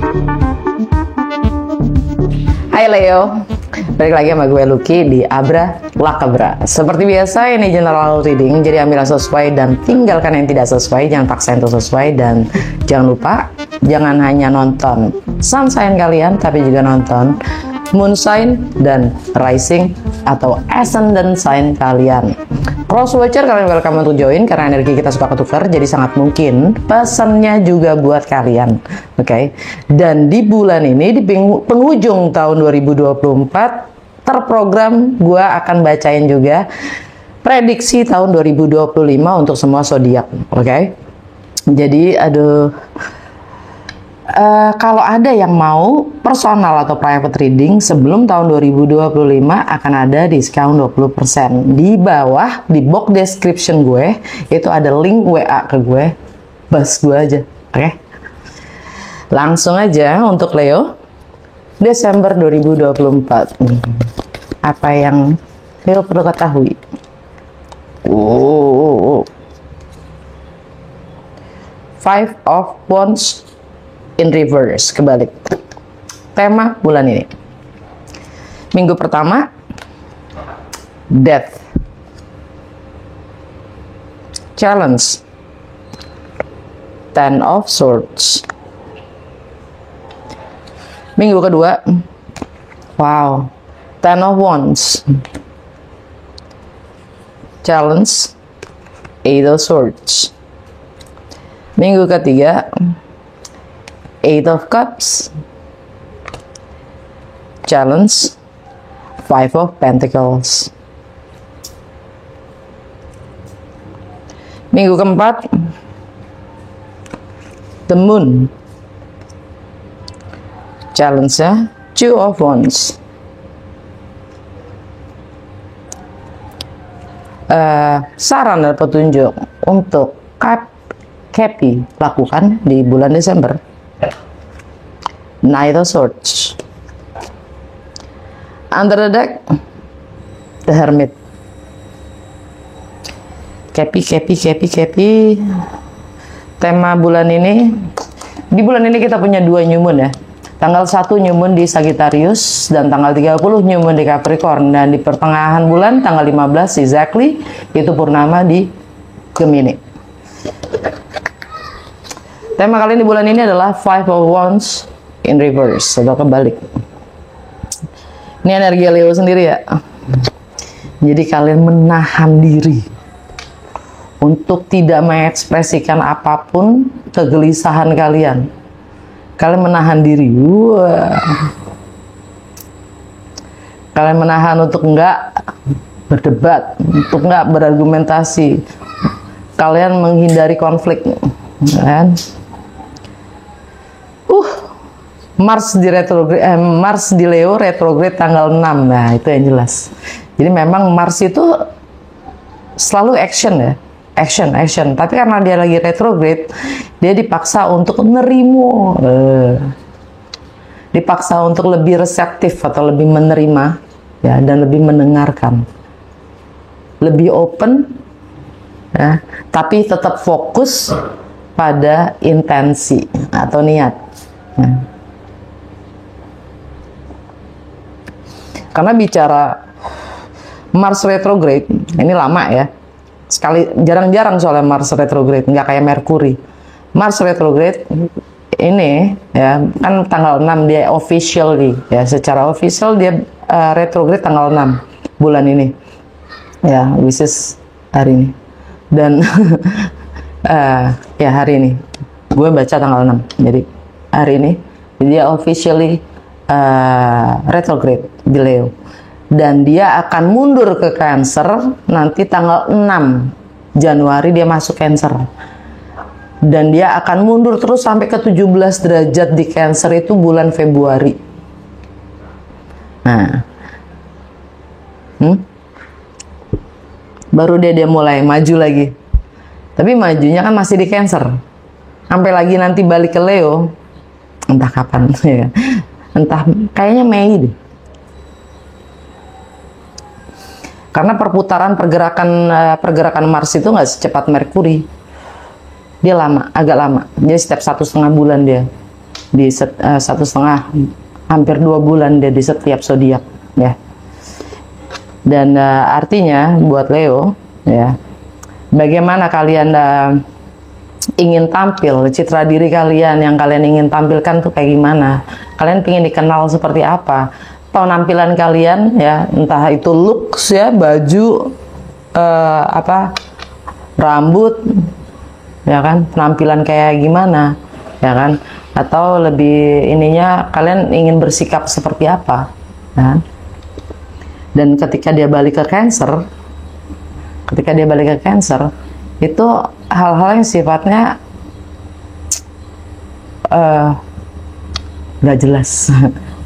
Hai Leo, balik lagi sama gue Lucky di Abra Lakabra. Seperti biasa ini general reading, jadi ambil yang sesuai dan tinggalkan yang tidak sesuai. Jangan paksa untuk sesuai dan jangan lupa jangan hanya nonton sun sign kalian, tapi juga nonton moon sign dan rising atau ascendant sign kalian. Cross watcher kalian welcome untuk join karena energi kita suka ketukar, jadi sangat mungkin pesannya juga buat kalian. Oke. Dan di bulan ini di penghujung tahun 2024 terprogram gua akan bacain juga prediksi tahun 2025 untuk semua zodiak. Oke. Jadi kalau ada yang mau personal atau private reading sebelum tahun 2025 akan ada diskon 20%. Di bawah, di box description gue, itu ada link WA ke gue. Bas gue aja, oke? Langsung aja untuk Leo, Desember 2024. Apa yang Leo perlu ketahui? Five of Wands in reverse, kebalik. Tema bulan ini. Minggu pertama, death. Challenge. Ten of Swords. Minggu kedua, wow, Ten of Wands. Challenge. Eight of Swords. Minggu ketiga, Eight of Cups. Challenge. Five of Pentacles. Minggu keempat, The Moon. Challenge-nya Two of Wands. Saran dan petunjuk untuk Cappy lakukan di bulan Desember. Knight of Swords. Under the deck, The Hermit. Cappy. Tema bulan ini, di bulan ini kita punya dua new moon ya. Tanggal 1 new moon di Sagittarius dan tanggal 30 new moon di Capricorn, dan di pertengahan bulan tanggal 15 exactly itu purnama di Gemini. Tema kali ini bulan ini adalah Five of Wands in reverse atau kebalik. Ini energi Leo sendiri ya. Jadi kalian menahan diri untuk tidak mengekspresikan apapun kegelisahan kalian. Kalian menahan diri. Kalian menahan untuk enggak berdebat, untuk enggak berargumentasi. Kalian menghindari konflik, kan? Mars di retrograde, Mars di Leo retrograde tanggal 6. Nah, itu yang jelas. Jadi memang Mars itu selalu action ya. Action. Tapi karena dia lagi retrograde, dia dipaksa untuk nerimo. Dipaksa untuk lebih reseptif atau lebih menerima ya, dan lebih mendengarkan. Lebih open ya, tapi tetap fokus pada intensi atau niat. Ya. Karena bicara Mars retrograde, ini lama ya. Jarang-jarang soalnya Mars retrograde, nggak kayak Mercury. Mars retrograde ini ya, kan tanggal 6 dia officially ya, secara official dia retrograde tanggal 6 bulan ini. Ya, which is hari ini. Dan ya hari ini. Gue baca tanggal 6. Jadi hari ini dia officially retrograde di Leo, dan dia akan mundur ke Cancer nanti tanggal 6 Januari. Dia masuk Cancer dan dia akan mundur terus sampai ke 17 derajat di Cancer itu bulan Februari. Nah, baru dia mulai maju lagi, tapi majunya kan masih di Cancer sampai lagi nanti balik ke Leo entah kapan ya. Entah, kayaknya Mei deh. Karena pergerakan Mars itu nggak secepat Merkuri. Dia lama, agak lama. Jadi setiap 1,5 bulan dia 1,5 hampir 2 bulan dia di setiap zodiak ya. Dan artinya buat Leo ya, bagaimana kalian ingin tampil, citra diri kalian yang kalian ingin tampilkan tuh kayak gimana, kalian ingin dikenal seperti apa, penampilan kalian ya, entah itu looks ya, baju, rambut ya kan, penampilan kayak gimana ya kan, atau lebih ininya kalian ingin bersikap seperti apa ya. Dan ketika dia balik ke Cancer, itu hal-hal yang sifatnya nggak jelas.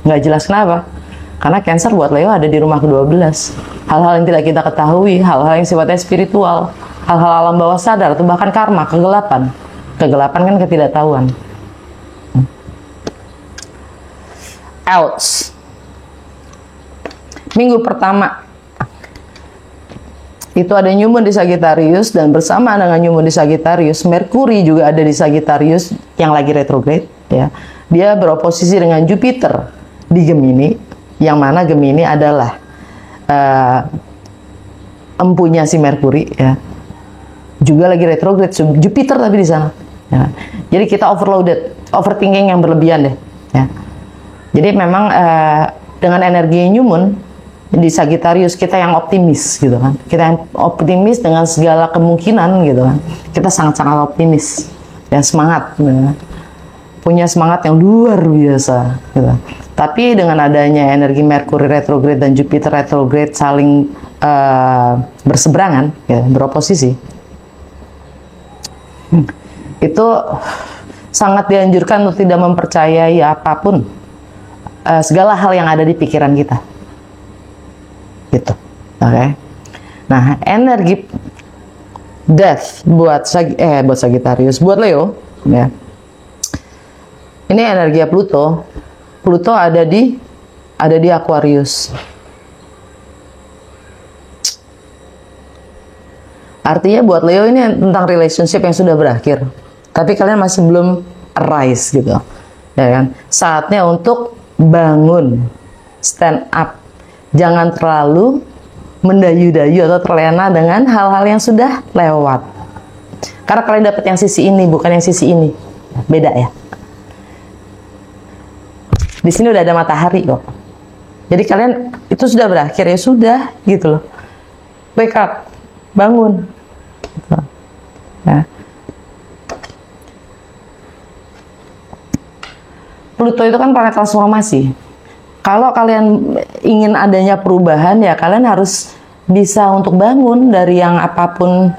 Nggak jelas kenapa? Karena Cancer buat Leo ada di rumah ke-12. Hal-hal yang tidak kita ketahui, hal-hal yang sifatnya spiritual, hal-hal alam bawah sadar, atau bahkan karma, kegelapan. Kegelapan kan ketidaktahuan. Ouch. Minggu pertama itu ada New Moon di Sagittarius, dan bersama dengan New Moon di Sagittarius, Merkuri juga ada di Sagittarius yang lagi retrograde ya. Dia beroposisi dengan Jupiter di Gemini, yang mana Gemini adalah empunya si Merkuri ya. Juga lagi retrograde Jupiter tapi di sana. Ya. Jadi kita overloaded, overthinking yang berlebihan deh ya. Jadi memang dengan energi New Moon di Sagittarius, kita yang optimis gitu kan, kita yang optimis dengan segala kemungkinan gitu kan, kita sangat-sangat optimis dan semangat gitu kan? Punya semangat yang luar biasa gitu. Tapi dengan adanya energi Merkuri retrograde dan Jupiter retrograde saling berseberangan ya, beroposisi, itu sangat dianjurkan untuk tidak mempercayai apapun, segala hal yang ada di pikiran kita gitu. Oke. Nah, energi death buat Sagittarius, buat Leo ya. Ini energi Pluto. Pluto ada di Aquarius. Artinya buat Leo ini tentang relationship yang sudah berakhir. Tapi kalian masih belum arise gitu. Ya kan? Saatnya untuk bangun, stand up. Jangan terlalu mendayu-dayu atau terlena dengan hal-hal yang sudah lewat. Karena kalian dapat yang sisi ini, bukan yang sisi ini. Beda ya. Di sini udah ada matahari kok. Jadi kalian itu sudah berakhir, ya sudah gitu loh. Wake up, bangun. Gitu. Ya. Pluto itu kan planet transformasi. Kalau kalian ingin adanya perubahan, ya kalian harus bisa untuk bangun dari yang apapun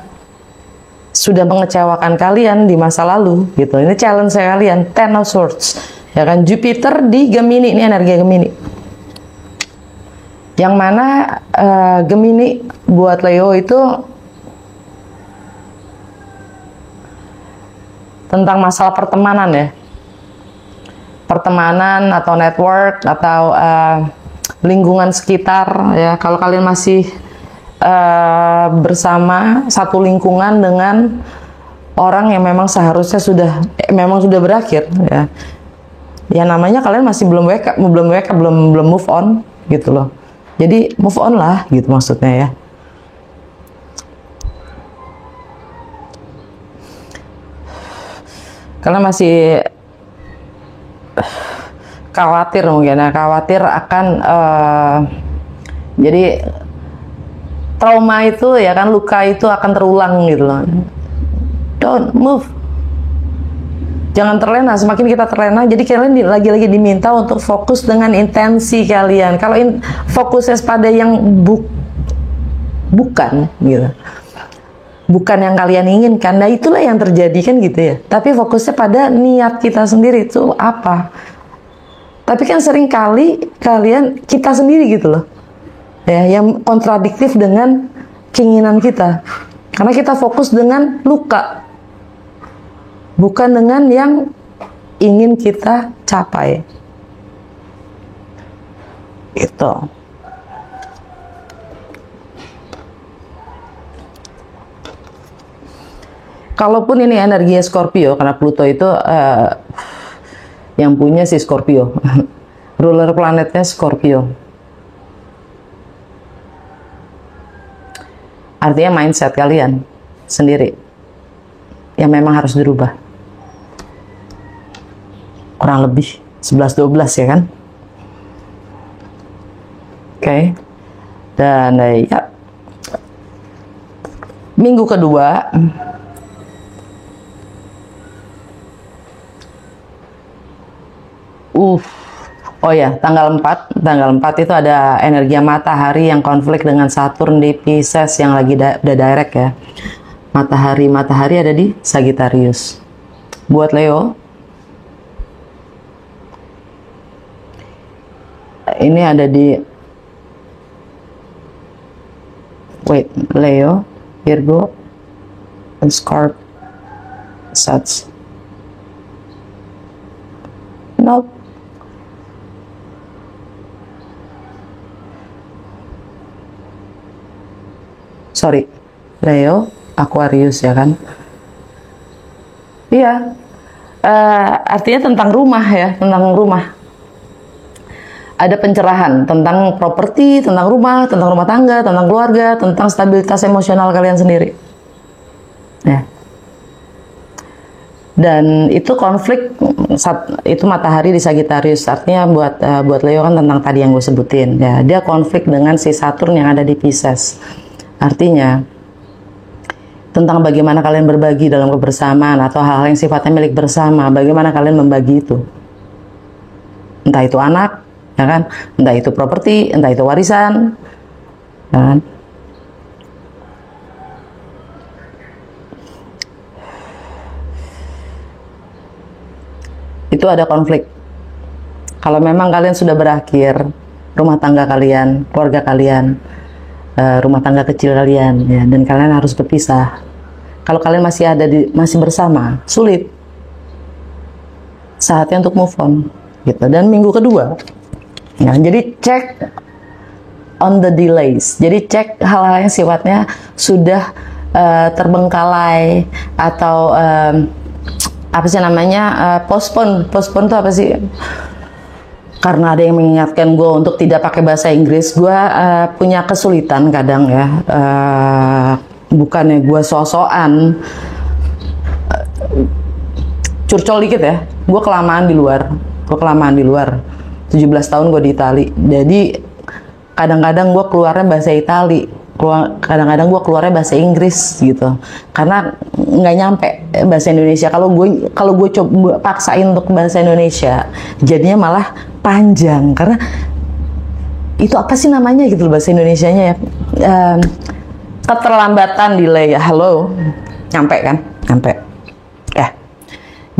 sudah mengecewakan kalian di masa lalu gitu. Ini challenge saya kalian, Ten of Swords. Ya kan, Jupiter di Gemini, ini energi Gemini. Yang mana Gemini buat Leo itu tentang masalah pertemanan ya. Pertemanan atau network atau lingkungan sekitar ya. Kalau kalian masih bersama satu lingkungan dengan orang yang memang seharusnya sudah berakhir ya. Ya namanya kalian masih belum move on gitu loh. Jadi move on lah gitu maksudnya ya. Kalian masih khawatir mungkin ya, khawatir akan jadi trauma itu ya kan, luka itu akan terulang gitu loh. Don't move, jangan terlena. Semakin kita terlena, jadi kalian lagi-lagi diminta untuk fokus dengan intensi kalian. Kalau fokusnya pada yang bukan gitu, bukan yang kalian inginkan, nah itulah yang terjadi kan gitu ya. Tapi fokusnya pada niat kita sendiri itu apa. Tapi kan sering kali kita sendiri gitu loh ya, yang kontradiktif dengan keinginan kita, karena kita fokus dengan luka, bukan dengan yang ingin kita capai itu. Kalaupun ini energinya Scorpio, karena Pluto itu yang punya si Scorpio. Ruler planetnya Scorpio. Artinya mindset kalian sendiri yang memang harus dirubah. Kurang lebih 11-12 ya kan? Oke. Dan ya, minggu kedua oh ya, tanggal 4 itu ada energi matahari yang konflik dengan Saturn di Pisces yang lagi udah direct ya. Matahari ada di Sagittarius. Buat Leo, ini ada di Leo, Virgo, and Scorpio, Sats. Nope. Sorry, Leo, Aquarius ya kan? Iya, artinya tentang rumah ya, tentang rumah. Ada pencerahan tentang properti, tentang rumah tangga, tentang keluarga, tentang stabilitas emosional kalian sendiri. Ya. Dan itu konflik itu matahari di Sagittarius, artinya buat Leo kan tentang tadi yang gue sebutin. Ya, dia konflik dengan si Saturn yang ada di Pisces. Artinya tentang bagaimana kalian berbagi dalam kebersamaan atau hal-hal yang sifatnya milik bersama, bagaimana kalian membagi itu. Entah itu anak, ya kan? Entah itu properti, entah itu warisan, ya kan? Itu ada konflik. Kalau memang kalian sudah berakhir, rumah tangga kalian, keluarga kalian, rumah tangga kecil kalian, ya, dan kalian harus berpisah. Kalau kalian masih bersama, sulit. Saatnya untuk move on, gitu. Dan minggu kedua, nah, jadi cek on the delays. Jadi cek hal-hal yang sifatnya sudah terbengkalai atau apa sih namanya, postpone itu apa sih? Karena ada yang mengingatkan gue untuk tidak pakai bahasa Inggris, gue punya kesulitan kadang ya. Bukannya gue so-soan, curcol dikit ya. Gue kelamaan di luar. 17 tahun gue di Itali. Jadi kadang-kadang gue keluarnya bahasa Itali, kadang-kadang gue keluarnya bahasa Inggris gitu. Karena nggak nyampe bahasa Indonesia. Kalau gue coba paksain untuk bahasa Indonesia, jadinya malah panjang. Karena itu apa sih namanya gitu bahasa Indonesianya ya? Keterlambatan, delay. Halo, nyampe kan? Nyampe.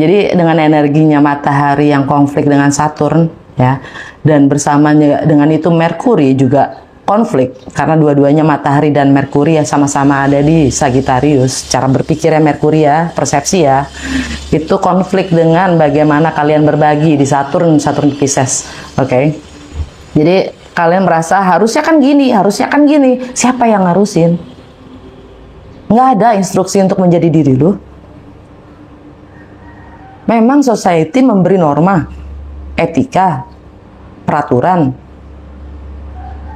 Jadi dengan energinya matahari yang konflik dengan Saturn ya, dan bersamanya dengan itu Merkuri juga konflik karena dua-duanya matahari dan Merkuri ya sama-sama ada di Sagittarius. Cara berpikirnya Merkuri ya, persepsi ya, itu konflik dengan bagaimana kalian berbagi di Saturn Pisces. Oke. Jadi kalian merasa harusnya kan gini. Siapa yang ngarusin? Nggak ada instruksi untuk menjadi diri lu. Memang society memberi norma, etika, peraturan.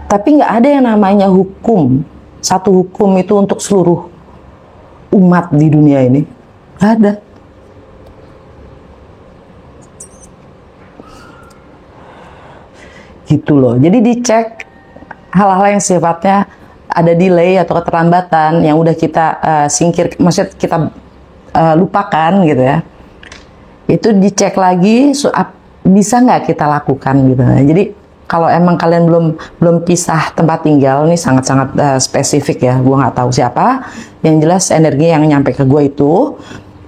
Tapi nggak ada yang namanya hukum. Satu hukum itu untuk seluruh umat di dunia ini. Nggak ada. Gitu loh. Jadi dicek hal-hal yang sifatnya ada delay atau keterlambatan yang udah kita maksudnya kita lupakan gitu ya. Itu dicek lagi bisa nggak kita lakukan gitu. Jadi kalau emang kalian belum pisah tempat tinggal, ini sangat-sangat spesifik ya. Gue nggak tahu siapa. Yang jelas energi yang nyampe ke gue itu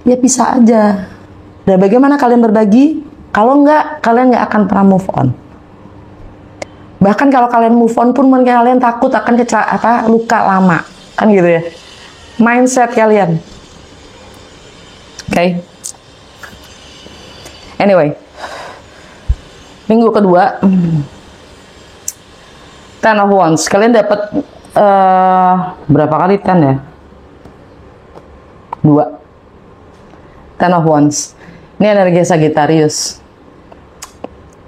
ya bisa aja. Dan bagaimana kalian berbagi? Kalau nggak, kalian nggak akan pernah move on. Bahkan kalau kalian move on pun mungkin kalian takut akan luka lama, kan gitu ya. Mindset kalian. Oke. Anyway, minggu kedua, Ten of Wands. Kalian dapat berapa kali ten ya? 2. Ten of Wands. Ini energi Sagittarius.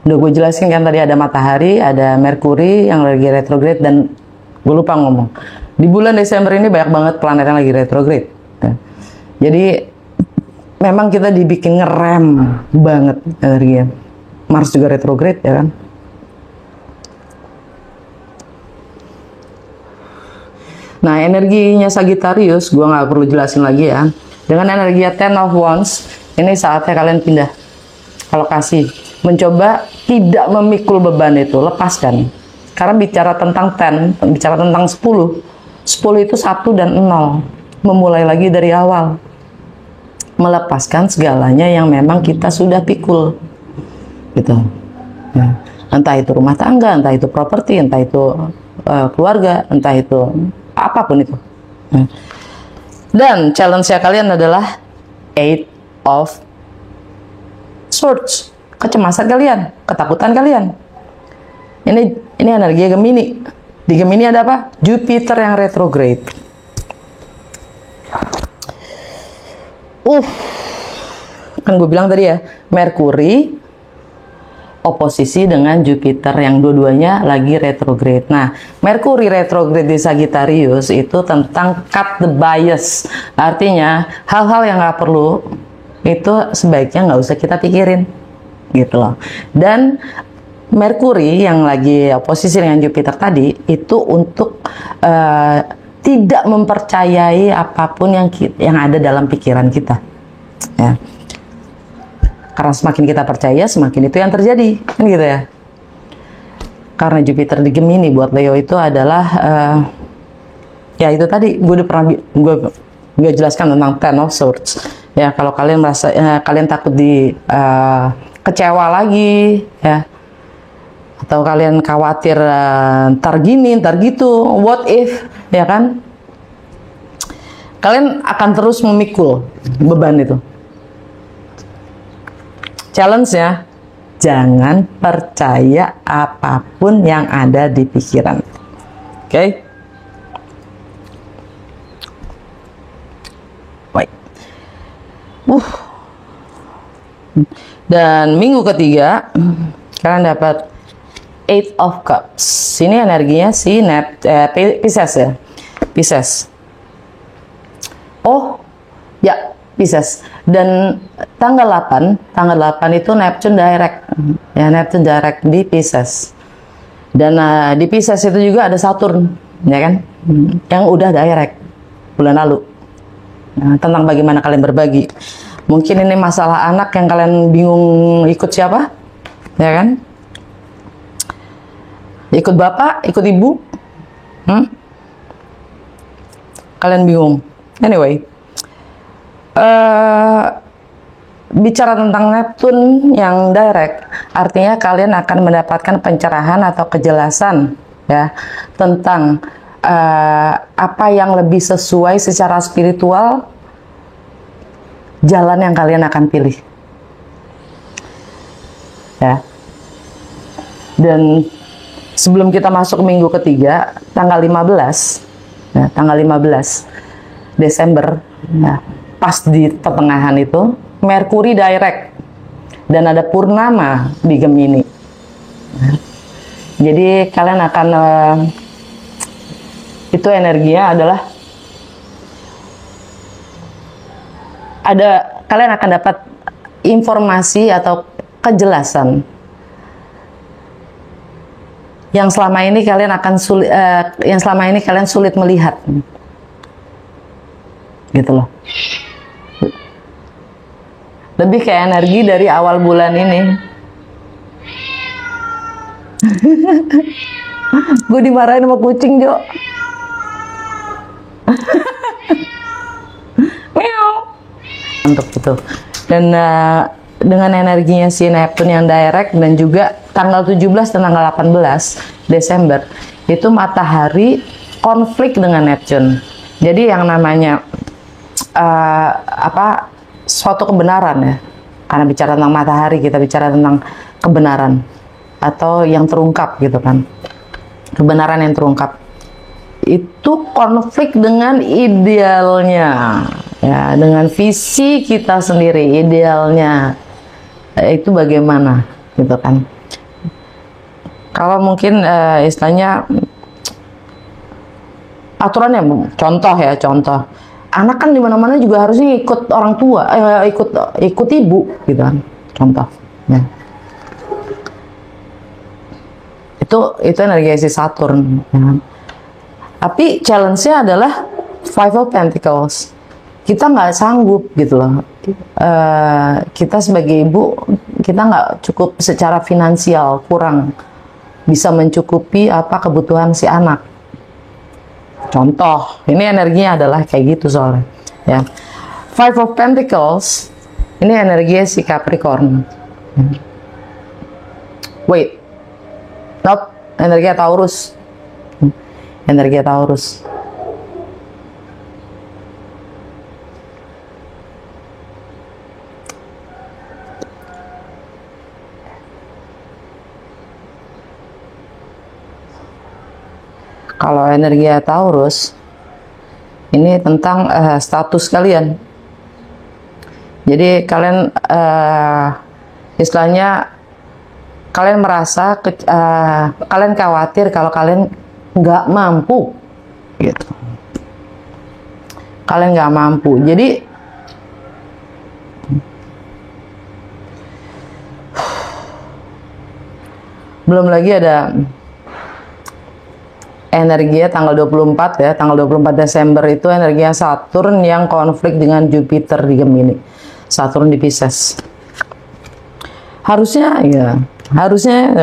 Udah gue jelasin kan tadi, ada matahari, ada Merkuri yang lagi retrograde, dan gue lupa ngomong. Di bulan Desember ini banyak banget planet yang lagi retrograde. Ya. Jadi memang kita dibikin ngerem banget energinya. Mars juga retrograde ya kan. Nah, energinya Sagittarius, gue nggak perlu jelasin lagi ya. Dengan energi Ten of Wands, ini saatnya kalian pindah lokasi. Mencoba tidak memikul beban itu, lepaskan. Karena bicara tentang 10, bicara tentang 10. 10 itu 1 dan 0. Memulai lagi dari awal. Melepaskan segalanya yang memang kita sudah pikul. Gitu. Ya. Entah itu rumah tangga, entah itu properti, entah itu keluarga, entah itu apapun itu. Ya. Dan challenge-nya kalian adalah 8 of Swords. Kecemasan kalian, ketakutan kalian. Ini energi Gemini. Di Gemini ada apa? Jupiter yang retrograde. Kan gue bilang tadi ya, Merkuri oposisi dengan Jupiter yang dua-duanya lagi retrograde. Nah, Merkuri retrograde di Sagittarius itu tentang cut the bias. Artinya, hal-hal yang nggak perlu itu sebaiknya nggak usah kita pikirin. Gitu loh. Dan Merkuri yang lagi oposisi dengan Jupiter tadi itu untuk tidak mempercayai apapun yang ada dalam pikiran kita, ya. Karena semakin kita percaya, semakin itu yang terjadi, kan gitu ya. Karena Jupiter di Gemini buat Leo itu adalah ya itu tadi gue udah pernah gue jelaskan tentang Ten of Swords. Ya, kalau kalian merasa kalian takut kecewa lagi, ya, atau kalian khawatir ntar gini, ntar gitu, what if, ya kan? Kalian akan terus memikul beban itu. Challenge-nya, jangan percaya apapun yang ada di pikiran. Oke? Okay? Baik. Dan minggu ketiga kalian dapat 8 of Cups. Ini energinya si Pisces ya. Pisces. Oh, ya, Pisces. Dan tanggal 8 itu Neptune direct. Ya, Neptune direct di Pisces. Dan di Pisces itu juga ada Saturn, ya kan? Yang udah direct bulan lalu. Nah, tentang bagaimana kalian berbagi. Mungkin ini masalah anak yang kalian bingung ikut siapa, ya kan? Ikut bapak, ikut ibu, kalian bingung. Anyway, bicara tentang Neptune yang direct, artinya kalian akan mendapatkan pencerahan atau kejelasan, ya, tentang apa yang lebih sesuai secara spiritual. Jalan yang kalian akan pilih, ya. Dan sebelum kita masuk minggu ketiga, tanggal 15, ya, tanggal 15 Desember, ya, pas di pertengahan itu Merkuri direct dan ada purnama di Gemini. Ya. Jadi kalian akan itu energinya adalah kalian akan dapat informasi atau kejelasan yang selama ini kalian sulit melihat, gitu loh. Lebih kayak energi dari awal bulan ini. Gue dimarahin sama kucing, Jo. Untuk itu. Dan dengan energinya si Neptune yang direct dan juga tanggal 17 dan tanggal 18 Desember itu matahari konflik dengan Neptune. Jadi yang namanya suatu kebenaran, ya. Karena bicara tentang matahari, kita bicara tentang kebenaran atau yang terungkap, gitu kan. Kebenaran yang terungkap itu konflik dengan idealnya, ya, dengan visi kita sendiri, idealnya itu bagaimana, gitu kan. Kalau mungkin istilahnya aturannya, contoh ya, contoh. Anak kan di mana-mana juga harusnya ikut orang tua, ikut ibu gitu kan. Contoh. Ya. Itu energi si Saturn. Ya. Tapi challenge-nya adalah Five of Pentacles. Kita nggak sanggup gitu loh. Kita sebagai ibu, kita nggak cukup secara finansial, kurang bisa mencukupi apa kebutuhan si anak. Contoh, ini energinya adalah kayak gitu soalnya. Ya. Five of Pentacles, ini energi si Capricorn. Wait, nope, energi Taurus. Energi Taurus. Kalau energi Taurus, ini tentang status kalian. Jadi kalian istilahnya kalian merasa kalian khawatir kalau kalian nggak mampu, gitu. Kalian nggak mampu. Jadi belum lagi ada energinya tanggal 24 ya, tanggal 24 Desember itu energinya Saturn yang konflik dengan Jupiter di Gemini. Saturn di Pisces. Harusnya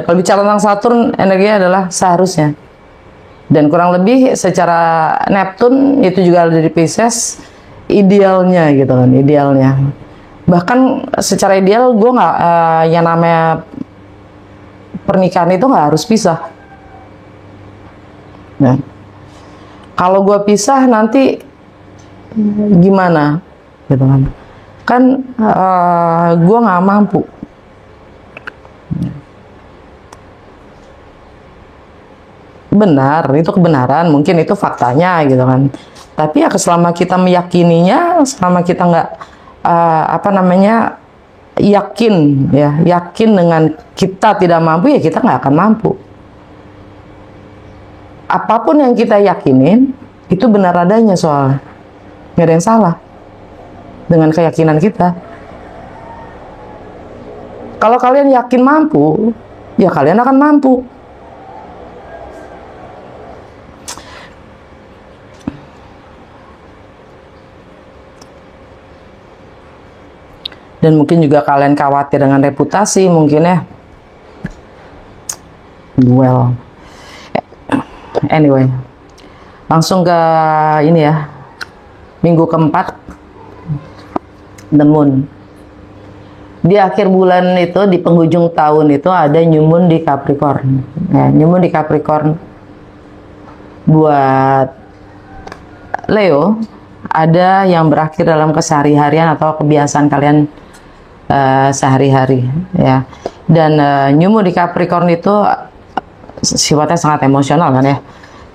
kalau bicara tentang Saturn, energinya adalah seharusnya. Dan kurang lebih secara Neptune itu juga ada di Pisces, idealnya gitu kan, idealnya. Bahkan secara ideal gue nggak, yang namanya pernikahan itu nggak harus pisah. Nah, kalau gue pisah nanti gimana, gitu kan? Kan gue nggak mampu. Benar, itu kebenaran, mungkin itu faktanya, gitu kan. Tapi ya selama kita meyakininya, selama kita nggak yakin dengan kita tidak mampu, ya kita nggak akan mampu. Apapun yang kita yakinin itu benar adanya, soalnya nggak ada yang salah dengan keyakinan kita. Kalau kalian yakin mampu, ya kalian akan mampu. Dan mungkin juga kalian khawatir dengan reputasi, mungkin ya. Well, anyway, langsung ke ini ya, minggu keempat, The Moon. Di akhir bulan itu, di penghujung tahun itu ada New Moon di Capricorn. Ya, New Moon di Capricorn buat Leo, ada yang berakhir dalam kesehari-harian atau kebiasaan kalian sehari-hari, ya. Dan New Moon di Capricorn itu sifatnya sangat emosional kan ya.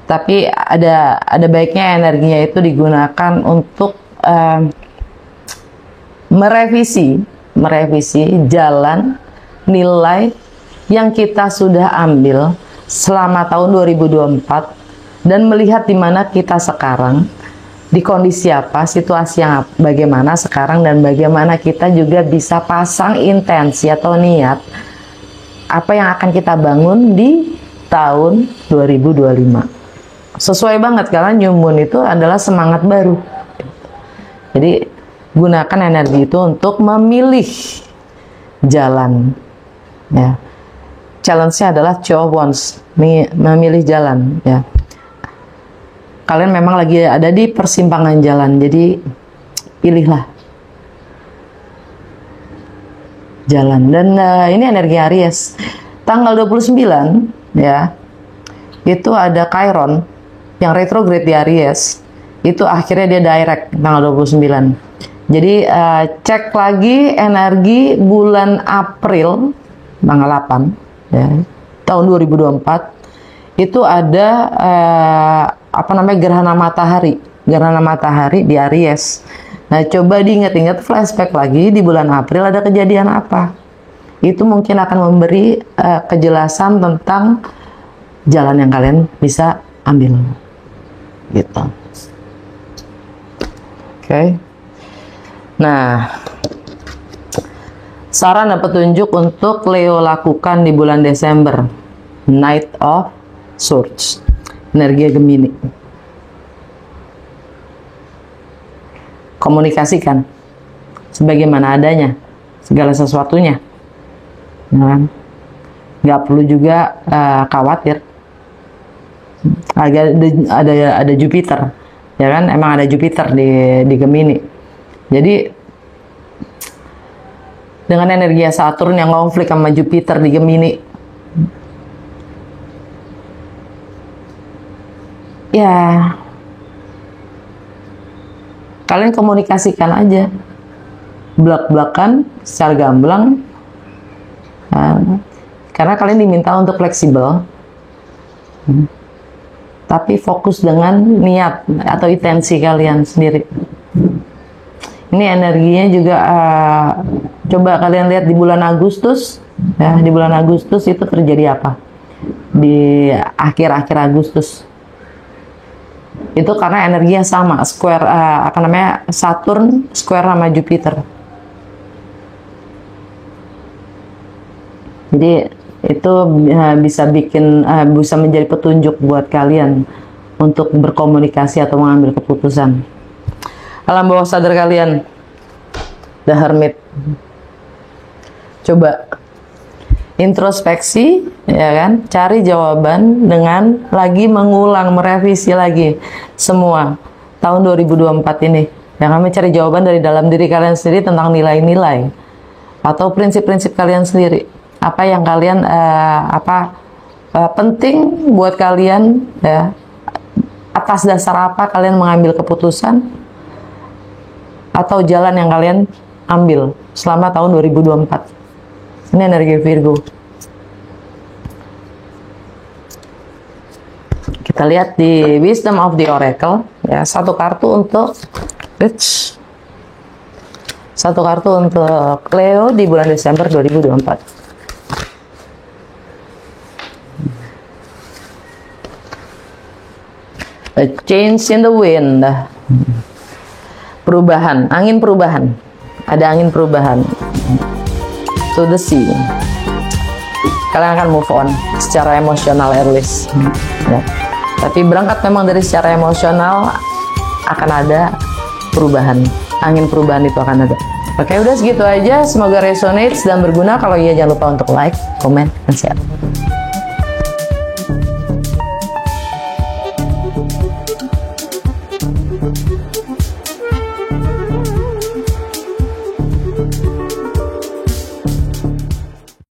Tapi ada baiknya energinya itu digunakan untuk merevisi jalan nilai yang kita sudah ambil selama tahun 2024 dan melihat di mana kita sekarang, di kondisi apa, situasi yang bagaimana sekarang, dan bagaimana kita juga bisa pasang intensi atau niat apa yang akan kita bangun di tahun 2025. Sesuai banget karena New Moon itu adalah semangat baru. Jadi gunakan energi itu untuk memilih jalan. Ya. Challenge-nya adalah choose ones, memilih jalan. Ya. Kalian memang lagi ada di persimpangan jalan, jadi pilihlah jalan. Dan ini energi Aries. Tanggal 29 ya, itu ada Chiron yang retrograde di Aries. Itu akhirnya dia direct tanggal 29. Jadi cek lagi energi bulan April tanggal 8 ya, tahun 2024. Itu ada gerhana matahari di Aries. Nah, coba diingat-ingat, flashback lagi di bulan April ada kejadian apa? itu mungkin akan memberi kejelasan tentang jalan yang kalian bisa ambil, gitu. Oke. Nah, saran dan petunjuk untuk Leo lakukan di bulan Desember. Knight of Swords, energi Gemini. Komunikasikan sebagaimana adanya segala sesuatunya, nah, nggak perlu juga khawatir. Ada Jupiter, ya kan? Emang ada Jupiter di Gemini. Jadi dengan energi Saturn yang konflik sama Jupiter di Gemini, ya kalian komunikasikan aja belak-belakan secara gamblang, karena kalian diminta untuk fleksibel, tapi fokus dengan niat atau intensi kalian sendiri. Ini energinya juga coba kalian lihat di bulan Agustus, ya, di bulan Agustus itu terjadi apa di akhir-akhir Agustus. Itu karena energinya sama, square Saturn square sama Jupiter. Jadi itu bisa menjadi petunjuk buat kalian untuk berkomunikasi atau mengambil keputusan. Alam bawah sadar kalian, The Hermit. Coba introspeksi, ya kan? Cari jawaban dengan lagi mengulang, merevisi lagi semua tahun 2024 ini. Yang kami cari jawaban dari dalam diri kalian sendiri tentang nilai-nilai atau prinsip-prinsip kalian sendiri. Apa yang kalian penting buat kalian, ya? Atas dasar apa kalian mengambil keputusan atau jalan yang kalian ambil selama tahun 2024. Ini energi Virgo. Kita lihat di Wisdom of the Oracle, ya, satu kartu untuk Leo di bulan Desember 2024. A change in the wind. Perubahan, angin perubahan. Ada angin perubahan. To the sea. Kalian akan move on secara emosional, Aries. Ya. Tapi berangkat memang dari secara emosional akan ada perubahan. Angin perubahan itu akan ada. Oke, udah segitu aja. Semoga resonates dan berguna. Kalau iya jangan lupa untuk like, comment, dan share.